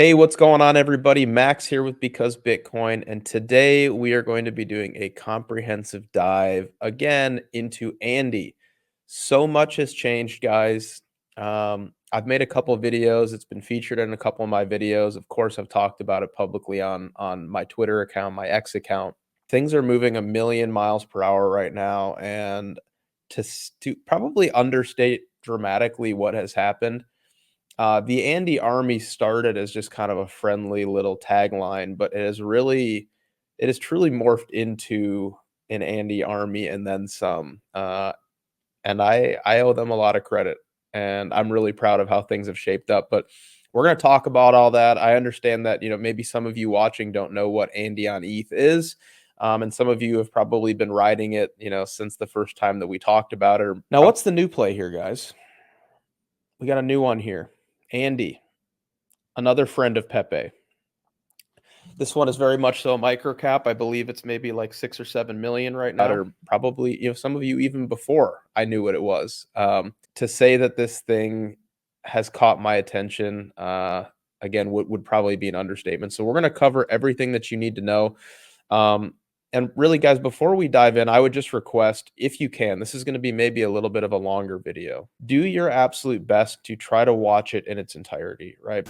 Hey, what's going on, everybody? Max here with Because Bitcoin, and today we are going to be doing a comprehensive dive again into Andy. So much has changed, guys. I've made a couple of videos. It's been featured in a couple of my videos. Of course, I've talked about it publicly on my Twitter account, my X account. Things are moving a million miles per hour right now, and to probably understate dramatically what has happened, the Andy Army started as just kind of a friendly little tagline, but it has truly morphed into an Andy Army and then some. And I owe them a lot of credit, and I'm really proud of how things have shaped up. But we're going to talk about all that. I understand that maybe some of you watching don't know what Andy on ETH is. And some of you have probably been riding it, since the first time that we talked about it. Now, what's the new play here, guys? We got a new one here. Andy, another friend of Pepe. This one is very much so a micro cap. I believe it's maybe like 6 or 7 million right now, or probably some of you even before I knew what it was. To say that this thing has caught my attention, again, would probably be an understatement. So we're going to cover everything that you need to know. And really, guys, before we dive in, I would just request, if you can, this is going to be maybe a little bit of a longer video. Do your absolute best to try to watch it in its entirety, right?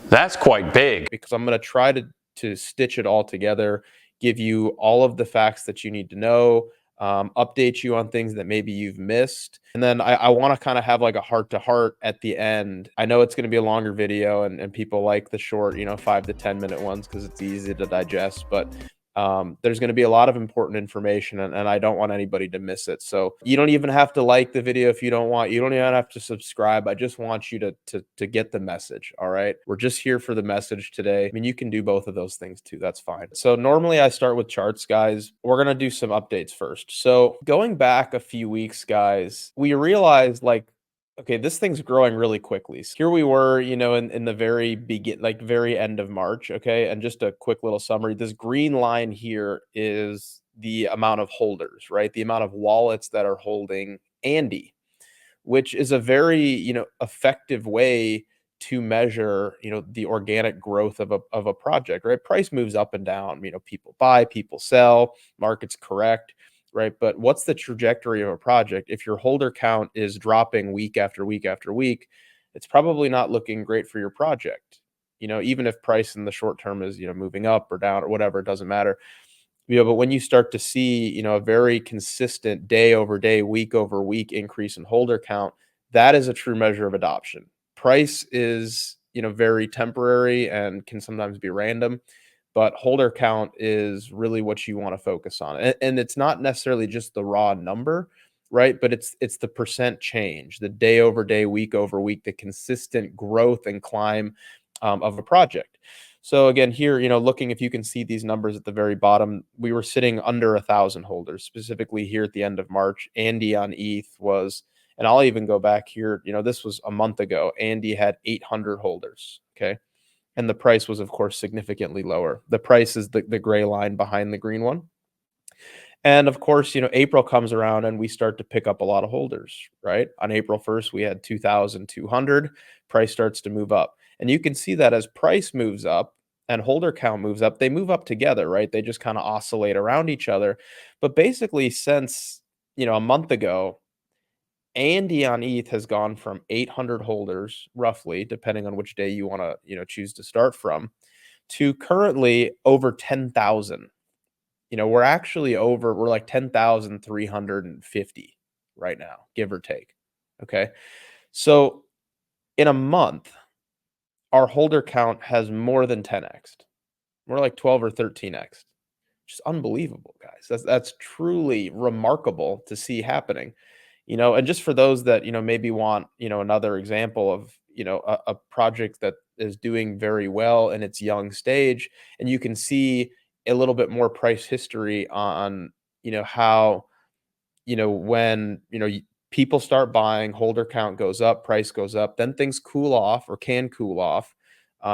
That's quite big. Because I'm going to try to stitch it all together, give you all of the facts that you need to know, update you on things that maybe you've missed. And then I want to kind of have like a heart to heart at the end. I know it's going to be a longer video, and people like the short, 5 to 10 minute ones because it's easy to digest. But there's going to be a lot of important information, and I don't want anybody to miss it. So you don't even have to like the video if you don't want. You don't even have to subscribe. I just want you to get the message. All right, we're just here for the message today. I mean, you can do both of those things too. That's fine. So normally I start with charts, guys. We're gonna do some updates first. So going back a few weeks, guys, we realized okay, this thing's growing really quickly. So here we were, in the very very end of March. Okay. And just a quick little summary. This green line here is the amount of holders, right? The amount of wallets that are holding Andy, which is a very, effective way to measure, the organic growth of a project, right? Price moves up and down, people buy, people sell, markets correct, right? But what's the trajectory of a project? If your holder count is dropping week after week after week, it's probably not looking great for your project. Even if price in the short term is, moving up or down or whatever, it doesn't matter. But when you start to see, a very consistent day over day, week over week increase in holder count, that is a true measure of adoption. Price is, very temporary and can sometimes be random, but holder count is really what you want to focus on. And it's not necessarily just the raw number, right? But it's the percent change, the day over day, week over week, the consistent growth and climb of a project. So again, here, looking, if you can see these numbers at the very bottom, we were sitting under 1,000 holders, specifically here at the end of March. Andy on ETH was, and I'll even go back here, this was a month ago. Andy had 800 holders. Okay. And the price was, of course, significantly lower. The price is the gray line behind the green one. And of course, April comes around and we start to pick up a lot of holders, right? On April 1st, we had 2,200. Price starts to move up. And you can see that as price moves up and holder count moves up, they move up together, right? They just kind of oscillate around each other. But basically, since, a month ago, Andy on ETH has gone from 800 holders, roughly, depending on which day you want to, choose to start from, to currently over 10,000. We're like 10,350 right now, give or take. Okay. So in a month, our holder count has more than 10x. We're like 12 or 13x. Just unbelievable, guys. That's truly remarkable to see happening. And just for those that, maybe want, another example of, a project that is doing very well in its young stage, and you can see a little bit more price history on, how, when, people start buying, holder count goes up, price goes up, then things cool off or can cool off.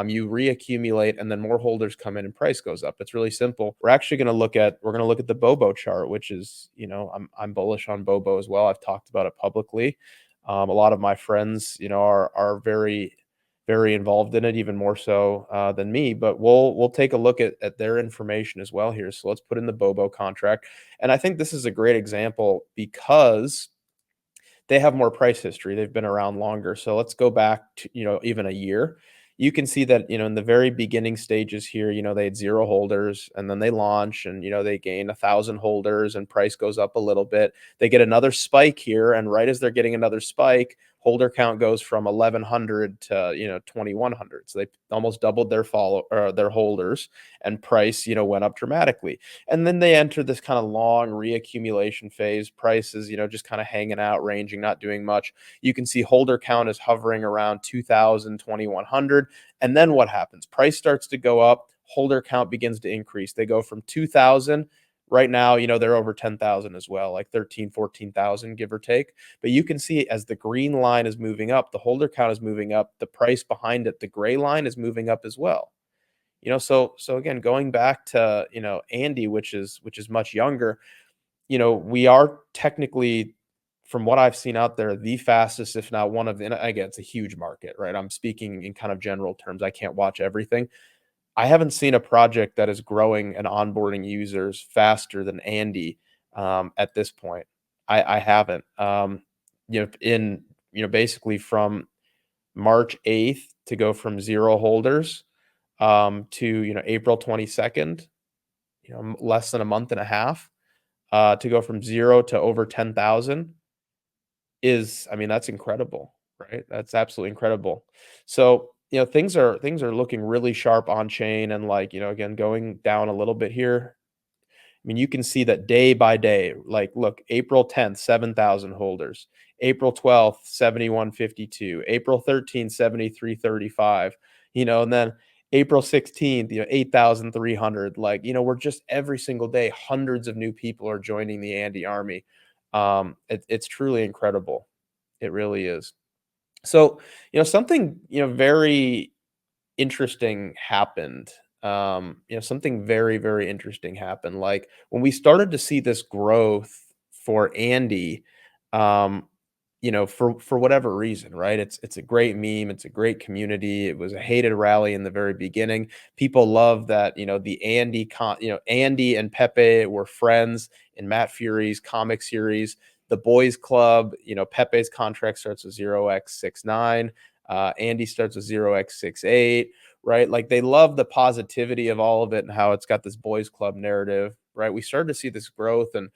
You reaccumulate, and then more holders come in and price goes up. It's really simple. We're going to look at the Bobo chart, which is, I'm bullish on Bobo as well. I've talked about it publicly. A lot of my friends, are very involved in it, even more so than me. But we'll take a look at their information as well here. So let's put in the Bobo contract, and I think this is a great example because they have more price history. They've been around longer. So let's go back to, even a year. You can see that, in the very beginning stages here, they had 0 holders and then they launch and, they gain 1,000 holders and price goes up a little bit. They get another spike here. And right as they're getting another spike, holder count goes from 1,100 to, 2,100. So they almost doubled their holders, and price, went up dramatically. And then they enter this kind of long reaccumulation phase. Prices, just kind of hanging out, ranging, not doing much. You can see holder count is hovering around 2,000, 2,100. And then what happens? Price starts to go up. Holder count begins to increase. They go from 2,000. Right now, they're over 10,000 as well, like 13, 14,000, give or take. But you can see as the green line is moving up, the holder count is moving up. The price behind it, the gray line, is moving up as well. So again, going back to, Andy, which is much younger, we are technically, from what I've seen out there, the fastest, if not one of the, and again, it's a huge market, right? I'm speaking in kind of general terms. I can't watch everything. I haven't seen a project that is growing and onboarding users faster than Andy at this point. I haven't. Basically from March 8th to go from 0 holders to, April 22nd, less than a month and a half, to go from 0 to over 10,000 is, I mean, that's incredible, right? That's absolutely incredible. So, things are looking really sharp on chain, and like, again, going down a little bit here, I mean, you can see that day by day, like, look, April 10th, 7,000 holders. April 12th, 7,152. April 13th, 7,335. And then April 16th, 8,300. Like, we're just every single day, hundreds of new people are joining the Andy army. It's truly incredible. It really is. So, something, very interesting happened. Something very, very interesting happened. Like when we started to see this growth for Andy, um, for whatever reason, right? It's a great meme. It's a great community. It was a hated rally in the very beginning. People love that, the Andy and Pepe were friends in Matt Fury's comic series. The Boys Club, Pepe's contract starts with 0x69. Andy starts with 0x68, right? Like they love the positivity of all of it and how it's got this boys club narrative, right? We started to see this growth, and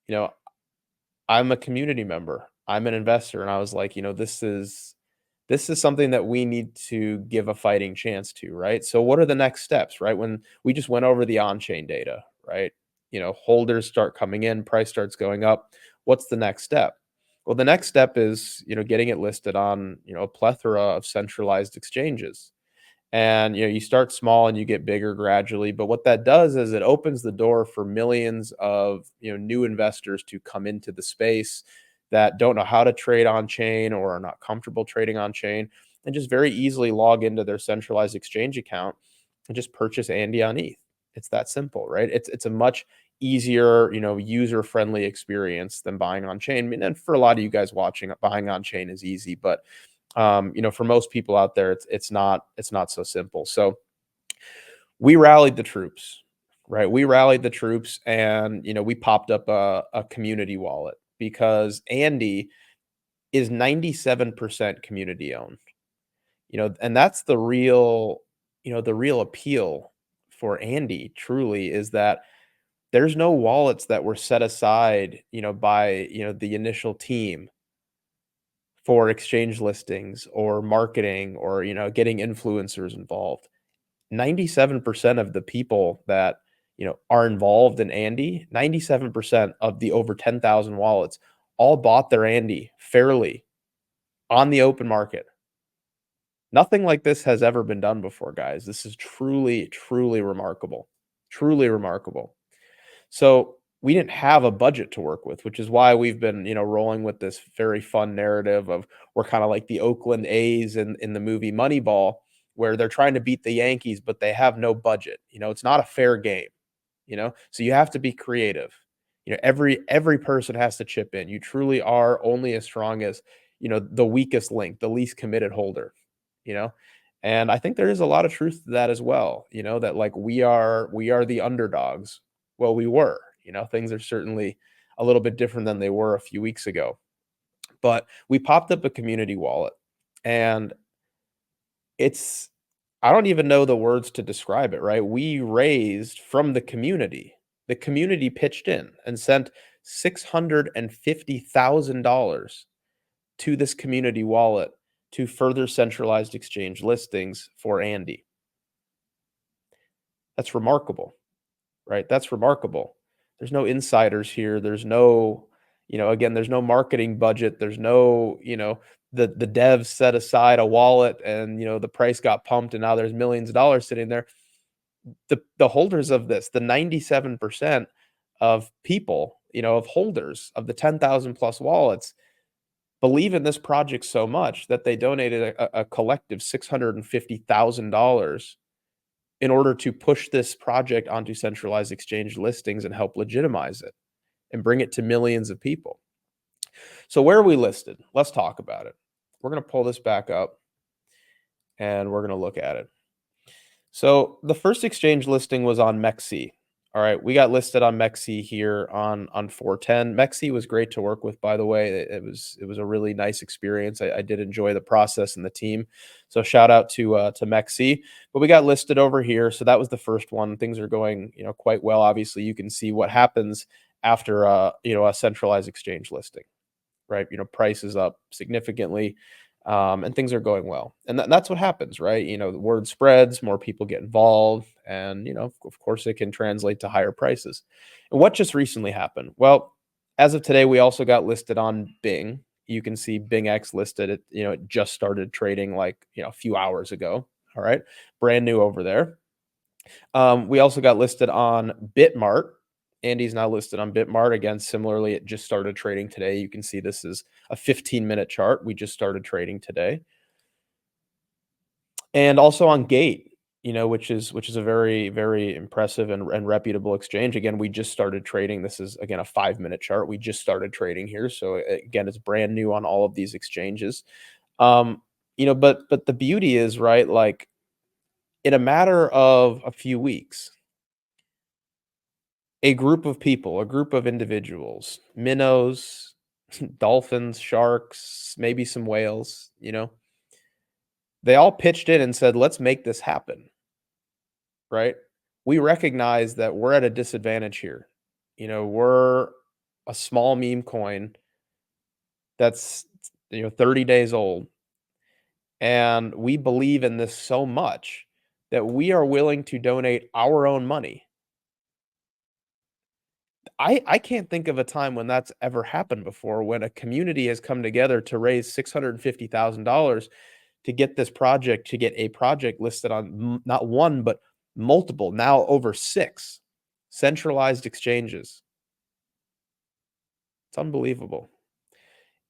you know, I'm a community member. I'm an investor, and I was like, this is something that we need to give a fighting chance to, right? So what are the next steps, right? When we just went over the on-chain data, right? Holders start coming in, price starts going up. What's the next step? Well, the next step is, getting it listed on, a plethora of centralized exchanges. And you start small and you get bigger gradually, but what that does is it opens the door for millions of, new investors to come into the space that don't know how to trade on chain or are not comfortable trading on chain, and just very easily log into their centralized exchange account and just purchase Andy on ETH. It's that simple, right? It's a much easier, user friendly experience than buying on chain. I mean, and for a lot of you guys watching, buying on chain is easy, but for most people out there, it's not so simple. So we rallied the troops, right? We rallied the troops, and we popped up a community wallet because Andy is 97% community owned. And that's the real appeal for Andy. Truly, is that there's no wallets that were set aside, by the initial team for exchange listings or marketing or getting influencers involved. 97% of the people that are involved in Andy, 97% of the over 10,000 wallets all bought their Andy fairly on the open market. Nothing like this has ever been done before, guys. This is truly, truly remarkable. Truly remarkable. So we didn't have a budget to work with, which is why we've been, rolling with this very fun narrative of we're kind of like the Oakland A's in the movie Moneyball, where they're trying to beat the Yankees, but they have no budget. It's not a fair game, so you have to be creative. Every person has to chip in. You truly are only as strong as the weakest link, the least committed holder, you know? And I think there is a lot of truth to that as well, that like we are the underdogs. Well, we were, things are certainly a little bit different than they were a few weeks ago. But we popped up a community wallet, and it's I don't even know the words to describe it, right? We raised from the community. The community pitched in and sent $650,000 to this community wallet to further centralized exchange listings for Andy. That's remarkable, right? That's remarkable. There's no insiders here. There's no, again, there's no marketing budget. There's no, the devs set aside a wallet and, the price got pumped and now there's millions of dollars sitting there. The holders of this, the 97% of people, of holders of the 10,000 plus wallets believe in this project so much that they donated a collective $650,000 in order to push this project onto centralized exchange listings and help legitimize it and bring it to millions of people. So where are we listed? Let's talk about it. We're going to pull this back up and we're going to look at it. So the first exchange listing was on MEXC. All right, we got listed on MEXC here on 410. MEXC was great to work with, by the way. It was a really nice experience. I did enjoy the process and the team. So shout out to MEXC. But we got listed over here, so that was the first one. Things are going quite well. Obviously, you can see what happens after a centralized exchange listing, right? Price is up significantly, and things are going well. And that's what happens, right? The word spreads, more people get involved, and of course, it can translate to higher prices. And what just recently happened? Well, as of today, we also got listed on Bing. You can see Bing X listed. It just started trading like a few hours ago. All right, brand new over there. We also got listed on Bitmart. Andy's now listed on Bitmart. Again, similarly, it just started trading today. You can see this is a 15-minute chart. We just started trading today. And also on Gate, which is a very, very impressive and reputable exchange. Again, we just started trading. This is, again, a 5-minute chart. We just started trading here. So again, it's brand new on all of these exchanges. But the beauty is, right, like in a matter of a few weeks, a group of people, a group of individuals, minnows, dolphins, sharks, maybe some whales, they all pitched in and said, let's make this happen, right? We recognize that we're at a disadvantage here. We're a small meme coin that's 30 days old, and we believe in this so much that we are willing to donate our own money. I can't think of a time when that's ever happened before, when a community has come together to raise $650,000 to get this project, to get a project listed on not one, but multiple, now over 6 centralized exchanges. It's unbelievable.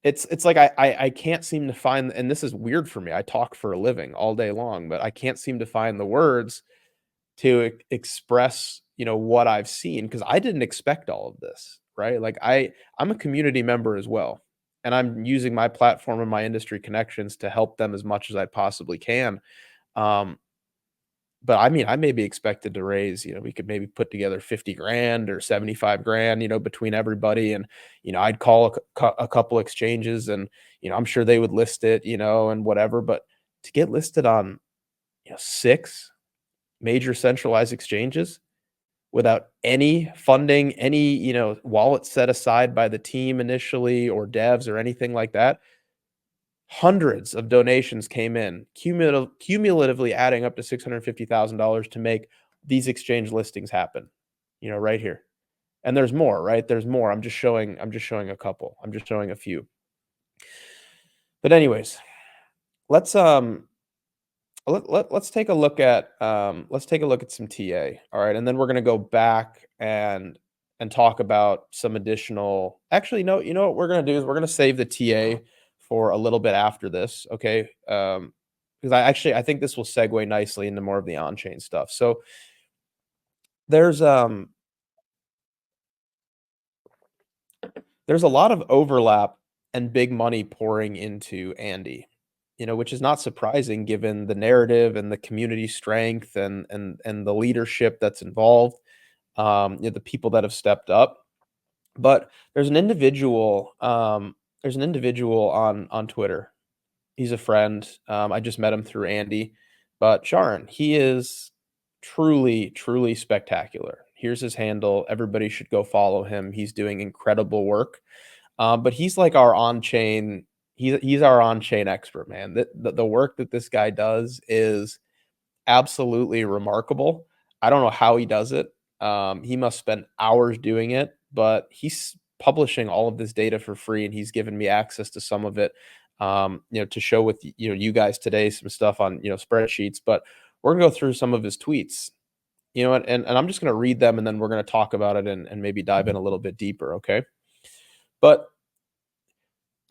It's like I can't seem to find, and this is weird for me. I talk for a living all day long, but I can't seem to find the words to express, what I've seen, because I didn't expect all of this, right? Like I'm a community member as well, and I'm using my platform and my industry connections to help them as much as I possibly can. Um, but I mean, I may be expected to raise, we could maybe put together 50 grand or 75 grand, between everybody. And, I'd call a couple exchanges and, I'm sure they would list it, and whatever. But to get listed on, 6 major centralized exchanges without any funding, any, wallet set aside by the team initially or devs or anything like that. Hundreds of donations came in, cumulatively adding up to $650,000 to make these exchange listings happen, right here. And there's more, right? There's more. I'm just showing a couple. I'm just showing a few. But anyways, let's let's take a look at some TA. All right, and then we're gonna go back and talk about some additional. Actually, no, you know what we're gonna do is we're gonna save the TA for a little bit after this. Okay, because I think this will segue nicely into more of the on-chain stuff. So there's there's a lot of overlap and big money pouring into Andy, which is not surprising given the narrative and the community strength and the leadership that's involved, the people that have stepped up. But there's an individual on Twitter. He's a friend. I just met him through Andy, but Sharon, he is truly, truly spectacular. Here's his handle. Everybody should go follow him. He's doing incredible work. But he's like our on-chain. He's our on-chain expert, man. The work that this guy does is absolutely remarkable. I don't know how he does it. He must spend hours doing it, but he's publishing all of this data for free, and he's given me access to some of it, to show with you guys today some stuff on spreadsheets. But we're gonna go through some of his tweets, and I'm just gonna read them, and then we're gonna talk about it and maybe dive in a little bit deeper. Okay, but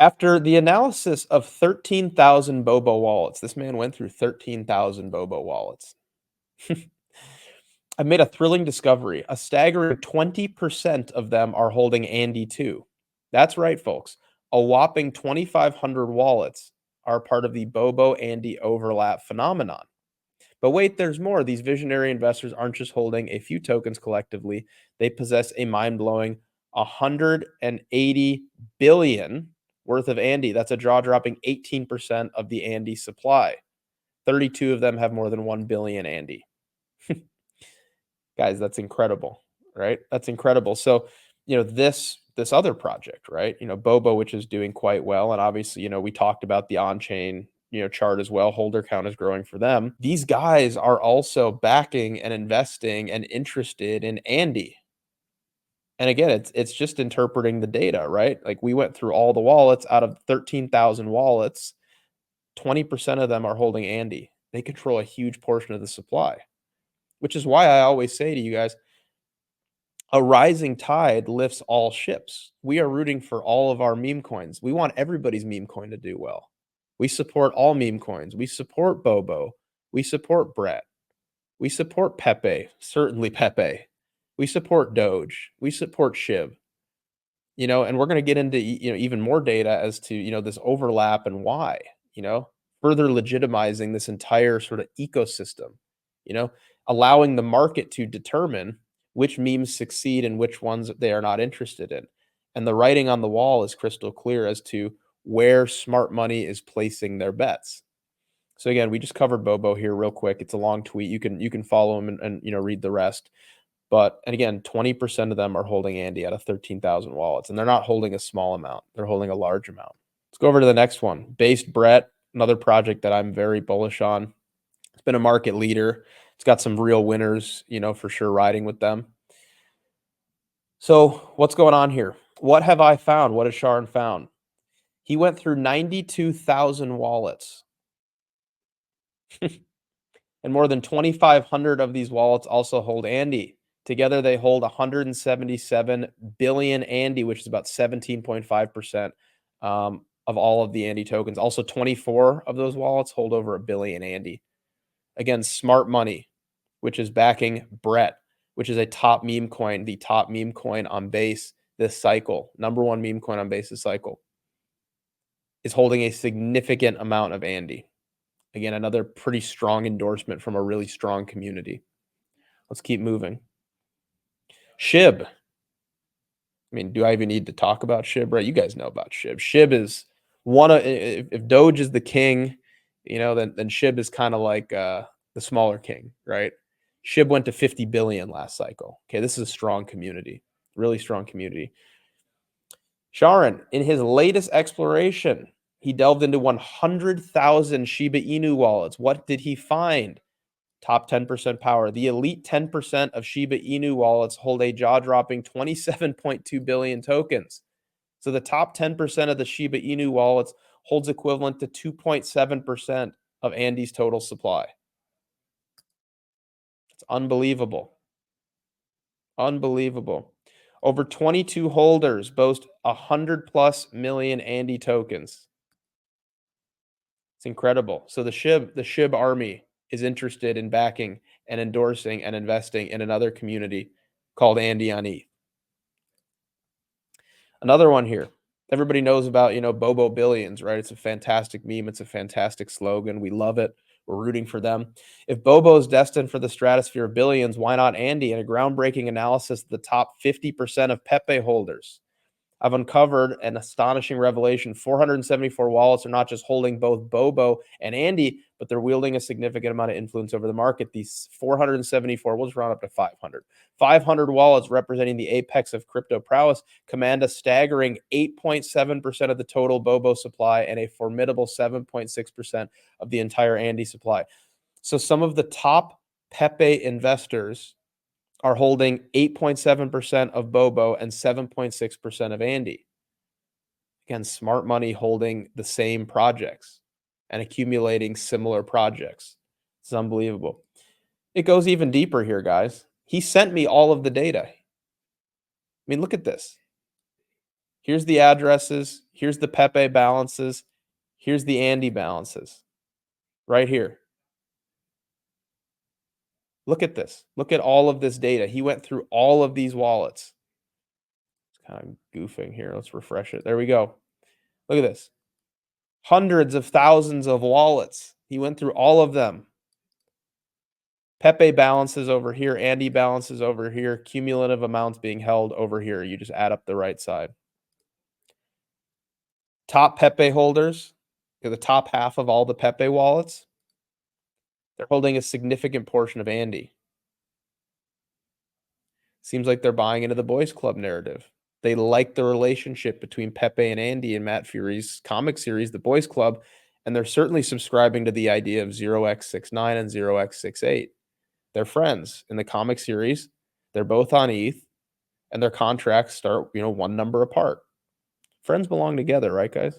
after the analysis of 13,000 Bobo wallets, this man went through 13,000 Bobo wallets. I made a thrilling discovery. A staggering 20% of them are holding Andy too. That's right, folks. A whopping 2,500 wallets are part of the Bobo Andy overlap phenomenon. But wait, there's more. These visionary investors aren't just holding a few tokens collectively, they possess a mind blowing 180 billion worth of Andy. That's a jaw dropping 18% of the Andy supply. 32 of them have more than 1 billion Andy. Guys, that's incredible, right? That's incredible. So, this other project, right? Bobo, which is doing quite well, and obviously, we talked about the on-chain, chart as well. Holder count is growing for them. These guys are also backing and investing and interested in Andy. And again, it's just interpreting the data, right? Like we went through all the wallets out of 13,000 wallets, 20% of them are holding Andy. They control a huge portion of the supply, which is why I always say to you guys, a rising tide lifts all ships. We are rooting for all of our meme coins. We want everybody's meme coin to do well. We support all meme coins. We support Bobo. We support Brett. We support Pepe, certainly Pepe. We support Doge. We support Shib. And we're going to get into even more data as to this overlap and why, further legitimizing this entire sort of ecosystem, you know allowing the market to determine which memes succeed and which ones they are not interested in. And the writing on the wall is crystal clear as to where smart money is placing their bets. So again, we just covered Bobo here real quick. It's a long tweet. You can follow him and read the rest. But and again, 20% of them are holding Andy out of 13,000 wallets, and they're not holding a small amount. They're holding a large amount. Let's go over to the next one. Based Brett, another project that I'm very bullish on. It's been a market leader. It's got some real winners, for sure, riding with them. So what's going on here? What have I found? What has Sharon found? He went through 92,000 wallets. And more than 2,500 of these wallets also hold Andy. Together, they hold 177 billion Andy, which is about 17.5% of all of the Andy tokens. Also, 24 of those wallets hold over a billion Andy. Again, smart money, which is backing Brett, which is a top meme coin, the top meme coin on base this cycle, number one meme coin on base this cycle, is holding a significant amount of Andy. Again, another pretty strong endorsement from a really strong community. Let's keep moving. Shib. I mean, do I even need to talk about Shib, right? You guys know about Shib. Shib is one of, if Doge is the king, then Shib is kind of like the smaller king, right? Shib went to 50 billion last cycle. Okay, this is a strong community, really strong community. Sharon, in his latest exploration, he delved into 100,000 Shiba Inu wallets. What did he find? Top 10% power. The elite 10% of Shiba Inu wallets hold a jaw-dropping 27.2 billion tokens. So the top 10% of the Shiba Inu wallets holds equivalent to 2.7% of Andy's total supply. It's unbelievable. Unbelievable. Over 22 holders boast 100 plus million Andy tokens. It's incredible. So the Shib army is interested in backing and endorsing and investing in another community called Andy on ETH. Another one here. Everybody knows about, Bobo Billions, right? It's a fantastic meme. It's a fantastic slogan. We love it. We're rooting for them. If Bobo is destined for the stratosphere of billions, why not Andy? In a groundbreaking analysis of the top 50% of Pepe holders, I've uncovered an astonishing revelation. 474 wallets are not just holding both Bobo and Andy, but they're wielding a significant amount of influence over the market. These 474, we'll just round up to 500. 500 wallets representing the apex of crypto prowess command a staggering 8.7% of the total Bobo supply and a formidable 7.6% of the entire Andy supply. So some of the top Pepe investors are holding 8.7% of Bobo and 7.6% of Andy. Again, smart money holding the same projects and accumulating similar projects. It's unbelievable. It goes even deeper here, guys. He sent me all of the data. I mean, look at this. Here's the addresses. Here's the Pepe balances. Here's the Andy balances right here. Look at this. Look at all of this data. He went through all of these wallets. It's kind of goofing here. Let's refresh it. There we go. Look at this. Hundreds of thousands of wallets. He went through all of them. Pepe balances over here. Andy balances over here. Cumulative amounts being held over here. You just add up the right side. Top Pepe holders, the top half of all the Pepe wallets, they're holding a significant portion of Andy. Seems like they're buying into the boys club narrative. They like the relationship between Pepe and Andy in Matt Fury's comic series, The Boys Club, and they're certainly subscribing to the idea of 0x69 and 0x68. They're friends in the comic series. They're both on ETH, and their contracts start, one number apart. Friends belong together, right, guys?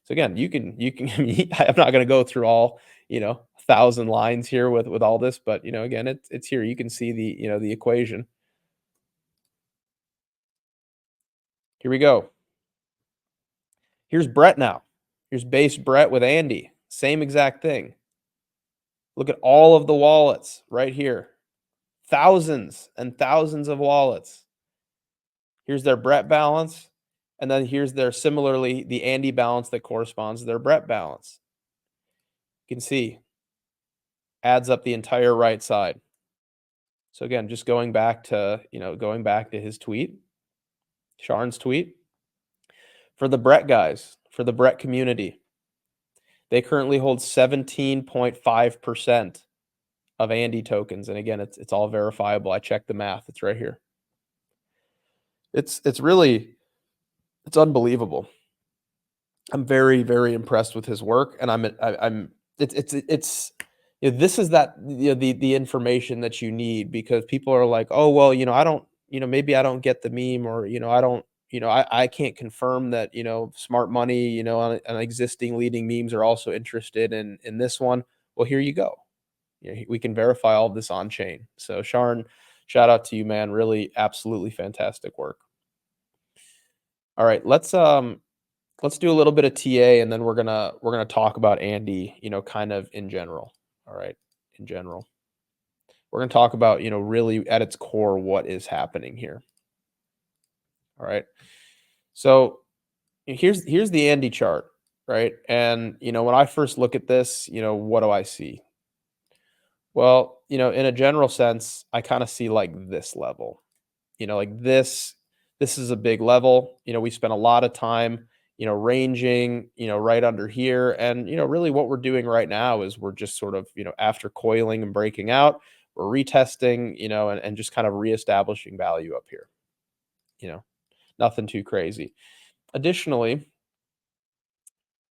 So again, you can. I'm not going to go through all 1,000 lines here with all this, but again, it's here. You can see the equation. Here we go. Here's Brett now. Here's base Brett with Andy. Same exact thing. Look at all of the wallets right here. Thousands and thousands of wallets. Here's their Brett balance. And then here's similarly, the Andy balance that corresponds to their Brett balance. You can see, adds up the entire right side. So again, just going back to his tweet, Sharn's tweet. For the Brett guys, for the Brett community, they currently hold 17.5% of Andy tokens. And again, it's all verifiable. I checked the math. It's right here. It's unbelievable. I'm very, very impressed with his work, and this is that the information that you need, because people are like, oh well, I don't, maybe I don't get the meme, or I don't, I can't confirm that smart money, on existing leading memes are also interested in this one. Well, here you go. We can verify all of this on chain. So Sharn, shout out to you, man. Really, absolutely fantastic work. All right, let's do a little bit of TA, and then we're gonna talk about Andy, kind of in general. All right, in general, we're gonna talk about really at its core what is happening here. All right, so here's the Andy chart, right? And when I first look at this, what do I see? Well, in a general sense, I kind of see like this level, like this is a big level. We spent a lot of time ranging right under here, and really what we're doing right now is we're just sort of after coiling and breaking out, we're retesting and just kind of reestablishing value up here. Nothing too crazy. Additionally,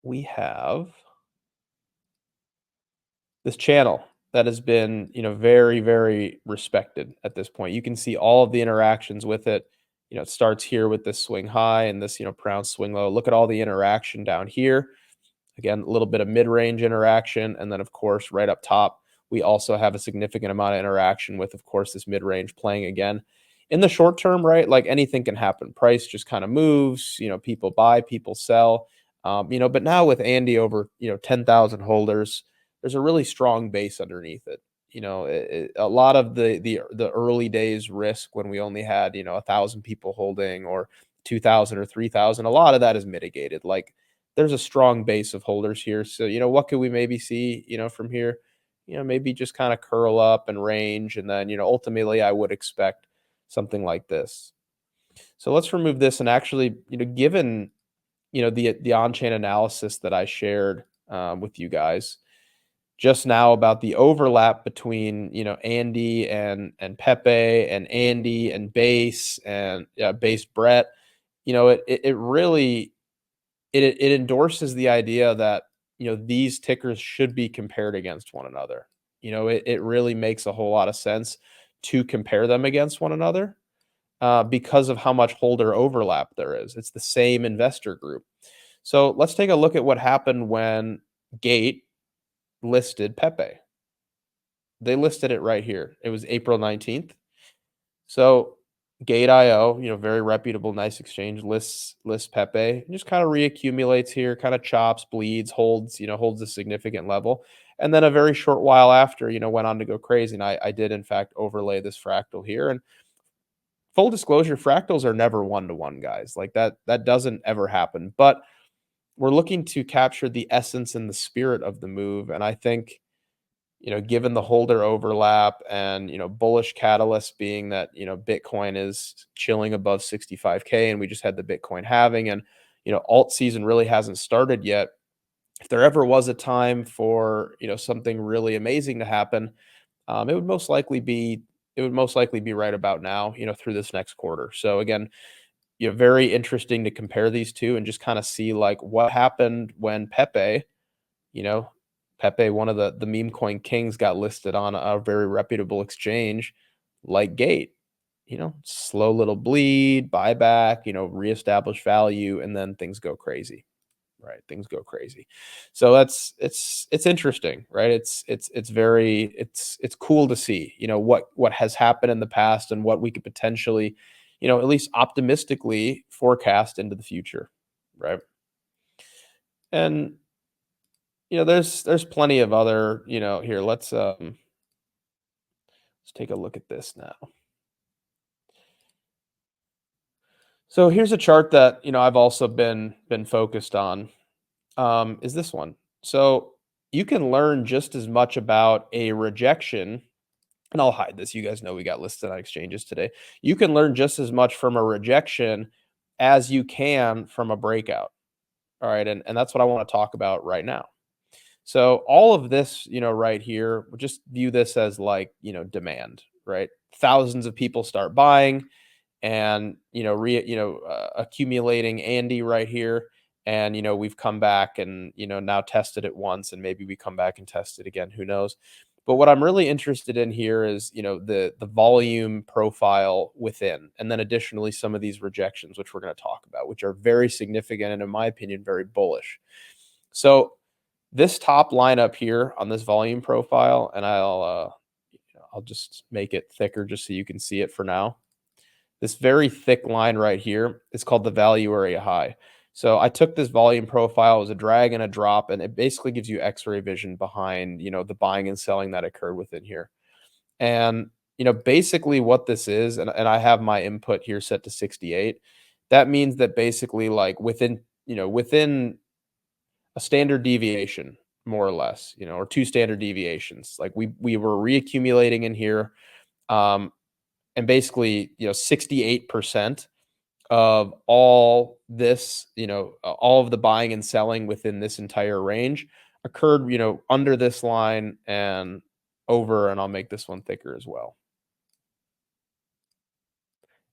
we have this channel that has been very, very respected at this point. You can see all of the interactions with it. It starts here with this swing high and this pronounced swing low. Look at all the interaction down here. Again, a little bit of mid-range interaction, and then of course right up top we also have a significant amount of interaction with, of course, this mid-range playing again. In the short term, right, like anything can happen. Price just kind of moves. People buy, people sell. But now with Andy over 10,000 holders, there's a really strong base underneath it. A lot of the early days risk when we only had 1,000 people holding, or 2,000 or 3,000, a lot of that is mitigated. Like there's a strong base of holders here. So, what could we maybe see, from here? Maybe just kind of curl up and range. And then, ultimately I would expect something like this. So let's remove this. And actually, given, the on-chain analysis that I shared with you guys just now about the overlap between, Andy and Pepe and Andy and Base and Base Brett, it really it endorses the idea that these tickers should be compared against one another. It really makes a whole lot of sense to compare them against one another because of how much holder overlap there is. It's the same investor group. So let's take a look at what happened when Gate listed Pepe. They listed it right here. It was April 19th. So Gate.io, very reputable, nice exchange, lists Pepe, and just kind of reaccumulates here, kind of chops, bleeds, holds a significant level. And then a very short while after, went on to go crazy. And I did in fact overlay this fractal here. And full disclosure, fractals are never one-to-one, guys. Like that doesn't ever happen. But we're looking to capture the essence and the spirit of the move. And I think, given the holder overlap and, bullish catalyst being that, Bitcoin is chilling above 65K and we just had the Bitcoin halving and, alt season really hasn't started yet. If there ever was a time for, something really amazing to happen, it would most likely be right about now, through this next quarter. So again, very interesting to compare these two and just kind of see like what happened when you know, Pepe, one of the meme coin kings, got listed on a very reputable exchange like Gate. Slow little bleed, buyback, reestablish value, and then things go crazy. Right, things go crazy. So it's interesting, right? It's cool to see, what has happened in the past and what we could potentially, at least optimistically forecast into the future, right? And there's plenty of other, here, let's take a look at this now. So here's a chart that, I've also been focused on, is this one. So you can learn just as much about a rejection, and I'll hide this. You guys know we got listed on exchanges today. You can learn just as much from a rejection as you can from a breakout. All right. And that's what I want to talk about right now. So all of this, right here, just view this as like, demand, right? Thousands of people start buying and, accumulating Andy right here. And, we've come back and, now tested it once and maybe we come back and test it again, who knows? But what I'm really interested in here is, the volume profile within, and then additionally, some of these rejections, which we're going to talk about, which are very significant and in my opinion, very bullish. So this top line up here on this volume profile, and I'll just make it thicker just so you can see it for now. This very thick line right here is called the value area high. So I took this volume profile as a drag and a drop, and it basically gives you X-ray vision behind, the buying and selling that occurred within here. And, basically what this is, and I have my input here set to 68. That means that basically like within a standard deviation, more or less, or two standard deviations. Like we were reaccumulating in here, and basically, 68% of all this, all of the buying and selling within this entire range occurred, under this line and over, and I'll make this one thicker as well.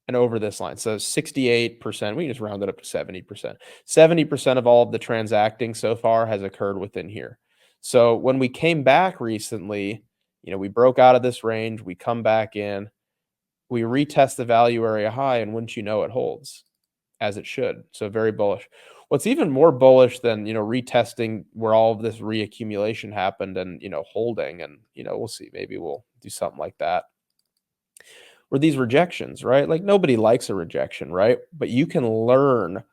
And over this line. So 68%, we can just round it up to 70%. 70% of all of the transacting so far has occurred within here. So when we came back recently, we broke out of this range, we come back in, we retest the value area high, and wouldn't you know, it holds as it should. So very bullish. What's even more bullish than, retesting where all of this reaccumulation happened and, holding, and, we'll see, maybe we'll do something like that, or these rejections, right? Like nobody likes a rejection, right? But you can learn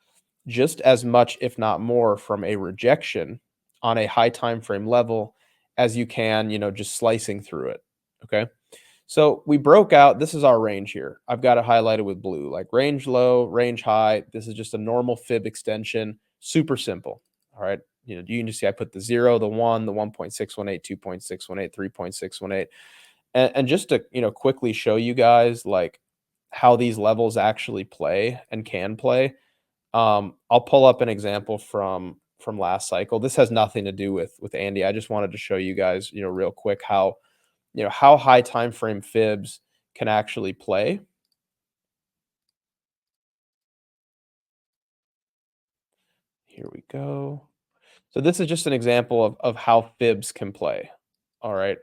just as much, if not more, from a rejection on a high time frame level as you can, just slicing through it. Okay. So we broke out. This is our range here. I've got it highlighted with blue, like range low, range high. This is just a normal fib extension. Super simple. All right. You can just see I put the 0, the 1, the 1.618, 2.618, 3.618. And just to, quickly show you guys like how these levels actually play and can play. I'll pull up an example from last cycle. This has nothing to do with Andy. I just wanted to show you guys, real quick how high time frame fibs can actually play. Here we go. So this is just an example of how fibs can play. All right.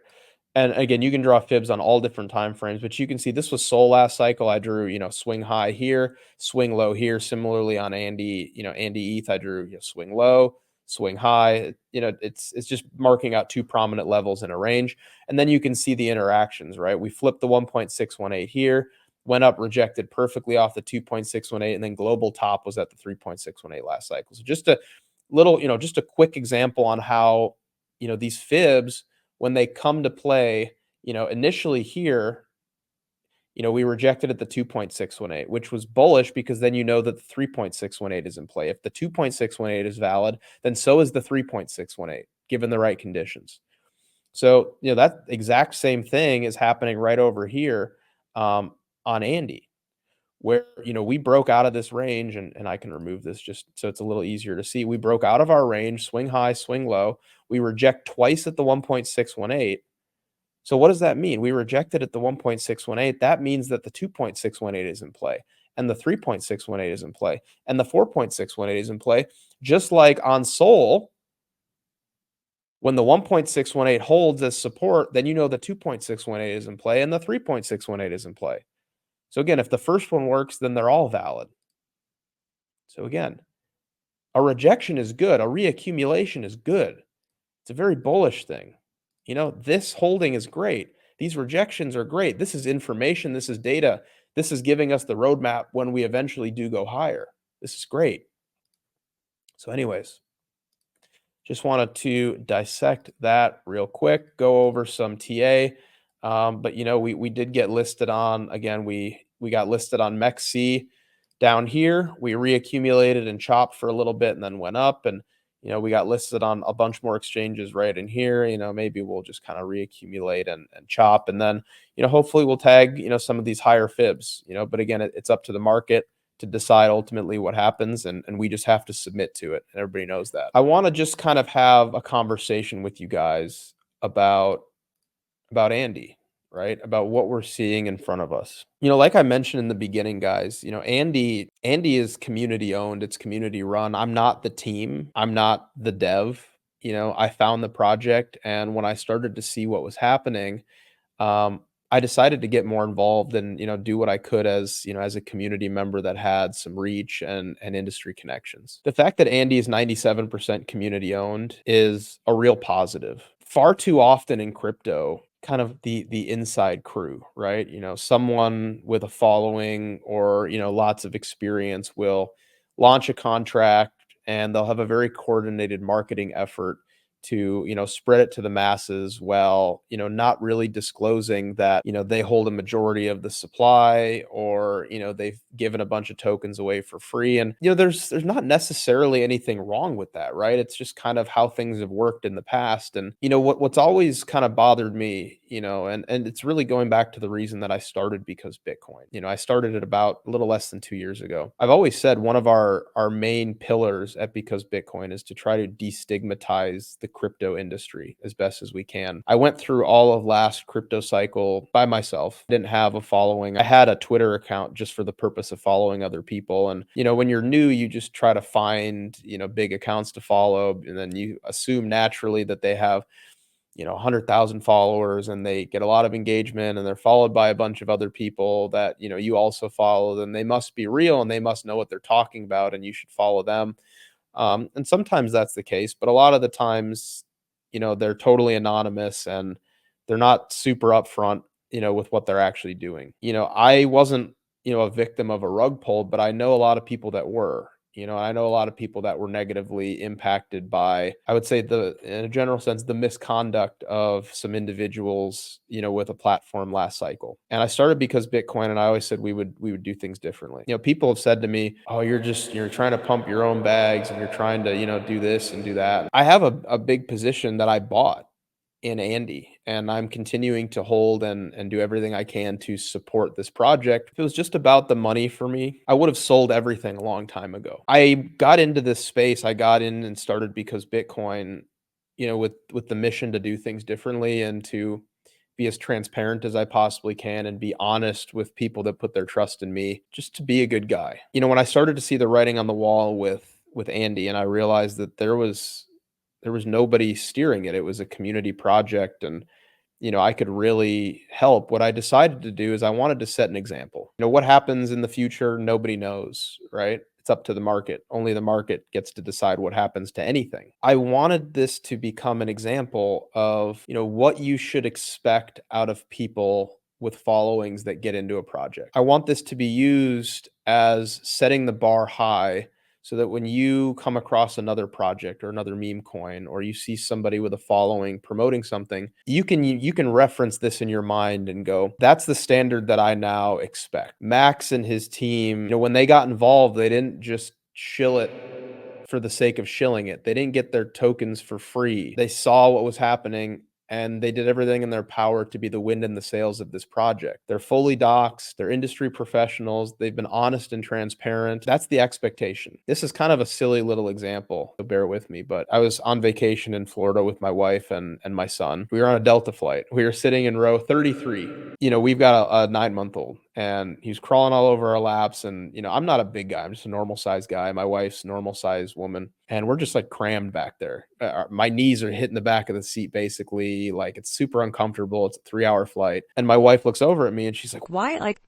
And again, you can draw fibs on all different time frames, but you can see this was Sol last cycle. I drew, swing high here, swing low here. Similarly on Andy, Andy ETH, I drew, swing low, swing high. It's just marking out two prominent levels in a range. And then you can see the interactions, right? We flipped the 1.618 here, went up, rejected perfectly off the 2.618, and then global top was at the 3.618 last cycle. So just a little, just a quick example on how, these fibs, when they come to play, initially here, we rejected at the 2.618, which was bullish because then you know that the 3.618 is in play. If the 2.618 is valid, then so is the 3.618, given the right conditions. So, that exact same thing is happening right over here on Andy, where, we broke out of this range, and I can remove this just so it's a little easier to see. We broke out of our range, swing high, swing low. We reject twice at the 1.618. So what does that mean? We rejected at the 1.618. That means that the 2.618 is in play, and the 3.618 is in play, and the 4.618 is in play. Just like on Sol, when the 1.618 holds as support, then you know the 2.618 is in play and the 3.618 is in play. So again, if the first one works, then they're all valid. So again, a rejection is good. A reaccumulation is good. It's a very bullish thing. This holding is great. These rejections are great. This is information. This is data. This is giving us the roadmap when we eventually do go higher. This is great. So anyways, just wanted to dissect that real quick, go over some TA. But we did get listed on, again, we got listed on MEXC down here. We reaccumulated and chopped for a little bit and then went up. And we got listed on a bunch more exchanges right in here. Maybe we'll just kind of reaccumulate and chop. And then, hopefully we'll tag, some of these higher fibs, but again, it's up to the market to decide ultimately what happens, and we just have to submit to it, and everybody knows that. I want to just kind of have a conversation with you guys about Andy, right? About what we're seeing in front of us. Like I mentioned in the beginning, guys, Andy is community owned, it's community run. I'm not the team, I'm not the dev. I found the project, and when I started to see what was happening, um, I decided to get more involved and, do what I could as a community member that had some reach and industry connections. The fact that Andy is 97% community owned is a real positive. Far too often in crypto, kind of the inside crew, right? Someone with a following or, lots of experience will launch a contract, and they'll have a very coordinated marketing effort to, spread it to the masses, while, not really disclosing that, they hold a majority of the supply, or, they've given a bunch of tokens away for free. And, there's not necessarily anything wrong with that, right? It's just kind of how things have worked in the past. And, what's always kind of bothered me, and it's really going back to the reason that I started Because Bitcoin. I started it about a little less than 2 years ago. I've always said one of our main pillars at Because Bitcoin is to try to destigmatize the crypto industry as best as we can. I went through all of last crypto cycle by myself. Didn't have a following. I had a Twitter account just for the purpose of following other people. And, when you're new, you just try to find, big accounts to follow. And then you assume naturally that they have 100,000 followers, and they get a lot of engagement, and they're followed by a bunch of other people that, you also follow. Then they must be real, and they must know what they're talking about, and you should follow them. And sometimes that's the case, but a lot of the times, they're totally anonymous, and they're not super upfront, with what they're actually doing. I wasn't, a victim of a rug pull, but I know a lot of people that were. I know a lot of people that were negatively impacted by, I would say, in a general sense, the misconduct of some individuals, with a platform last cycle. And I started because Bitcoin, and I always said we would do things differently. People have said to me, "Oh, you're trying to pump your own bags and you're trying to, do this and do that." I have a big position that I bought in Andy, and I'm continuing to hold and do everything I can to support this project. If it was just about the money for me, I would have sold everything a long time ago. I got into this space. I got in and started because Bitcoin, with the mission to do things differently and to be as transparent as I possibly can and be honest with people that put their trust in me, just to be a good guy. When I started to see the writing on the wall with Andy, and I realized that there was nobody steering it. It was a community project, and I could really help. What I decided to do is I wanted to set an example. What happens in the future, nobody knows, right? It's up to the market. Only the market gets to decide what happens to anything. I wanted this to become an example of, what you should expect out of people with followings that get into a project. I want this to be used as setting the bar high so that when you come across another project or another meme coin, or you see somebody with a following promoting something, you can reference this in your mind and go, that's the standard that I now expect. Max and his team, when they got involved, they didn't just shill it for the sake of shilling it. They didn't get their tokens for free. They saw what was happening and they did everything in their power to be the wind in the sails of this project. They're fully doxxed, they're industry professionals, they've been honest and transparent. That's the expectation. This is kind of a silly little example, so bear with me, but I was on vacation in Florida with my wife and my son. We were on a Delta flight. We were sitting in row 33. We've got a 9-month old, and he's crawling all over our laps. And, I'm not a big guy. I'm just a normal sized guy. My wife's normal sized woman. And we're just like crammed back there. My knees are hitting the back of the seat, basically. Like, it's super uncomfortable. It's a 3-hour flight. And my wife looks over at me and she's like, Why? Like,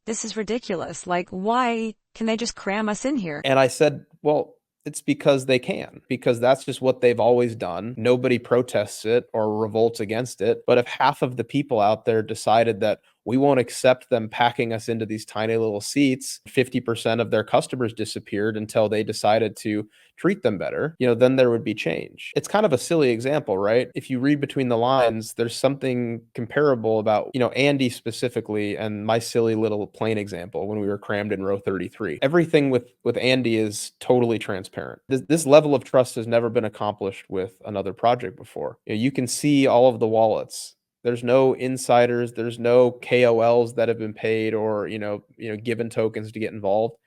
this is ridiculous. Like, why can they just cram us in here? and I said, well, it's because they can, because that's just what they've always done. Nobody protests it or revolts against it. But if half of the people out there decided that we won't accept them packing us into these tiny little seats, 50% of their customers disappeared until they decided to treat them better, then there would be change. It's kind of a silly example, right? If you read between the lines, there's something comparable about, Andy specifically, and my silly little plane example when we were crammed in row 33. Everything with Andy is totally transparent. This level of trust has never been accomplished with another project before. You can see all of the wallets. There's no insiders, there's no KOLs that have been paid or, given tokens to get involved.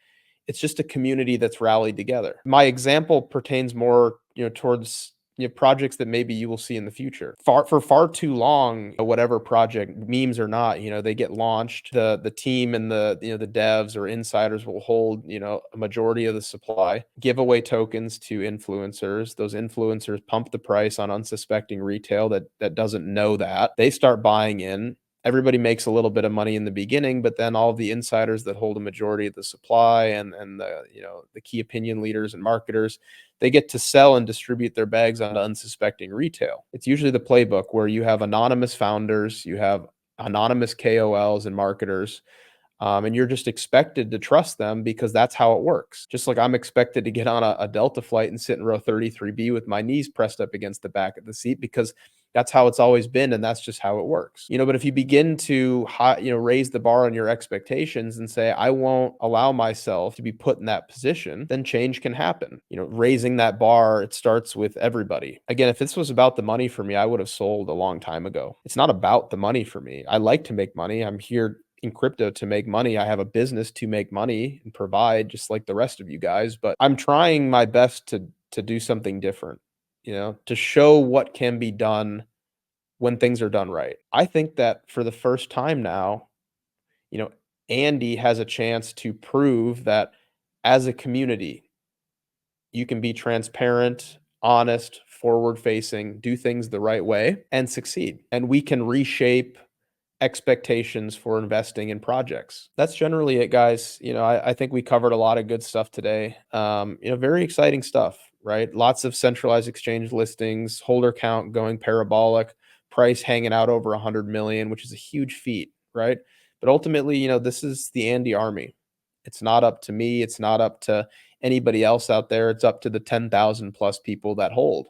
It's just a community that's rallied together. My example pertains more, towards projects that maybe you will see in the future. For far too long, whatever project, memes or not, they get launched. The team and the devs or insiders will hold, a majority of the supply, give away tokens to influencers. Those influencers pump the price on unsuspecting retail that doesn't know that. They start buying in. Everybody makes a little bit of money in the beginning, but then all of the insiders that hold a majority of the supply and the key opinion leaders and marketers, they get to sell and distribute their bags onto unsuspecting retail. It's usually the playbook where you have anonymous founders, you have anonymous KOLs and marketers, and you're just expected to trust them because that's how it works. Just like I'm expected to get on a Delta flight and sit in row 33B with my knees pressed up against the back of the seat because that's how it's always been, and that's just how it works. But if you begin to raise the bar on your expectations and say, I won't allow myself to be put in that position, then change can happen. Raising that bar, it starts with everybody. Again, if this was about the money for me, I would have sold a long time ago. It's not about the money for me. I like to make money. I'm here in crypto to make money. I have a business to make money and provide, just like the rest of you guys, but I'm trying my best to do something different, to show what can be done when things are done right. I think that for the first time now, you know, Andy has a chance to prove that as a community, you can be transparent, honest, forward facing, do things the right way, and succeed. And we can reshape expectations for investing in projects. That's generally it, guys. I think we covered a lot of good stuff today. Very exciting stuff, right? Lots of centralized exchange listings, holder count going parabolic, price hanging out over 100 million, which is a huge feat, right? But ultimately, this is the Andy army. It's not up to me. It's not up to anybody else out there. It's up to the 10,000 plus people that hold,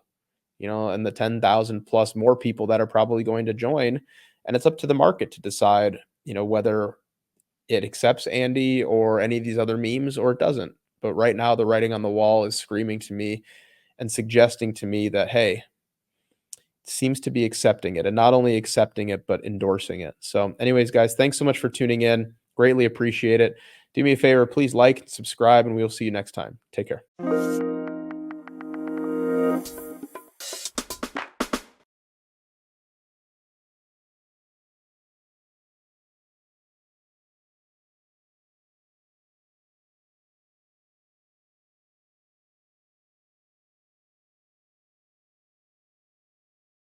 and the 10,000 plus more people that are probably going to join. And it's up to the market to decide, whether it accepts Andy or any of these other memes or it doesn't. But right now, the writing on the wall is screaming to me and suggesting to me that, hey, it seems to be accepting it, and not only accepting it, but endorsing it. So, anyways, guys, thanks so much for tuning in. Greatly appreciate it. Do me a favor, please like, subscribe, and we'll see you next time. Take care.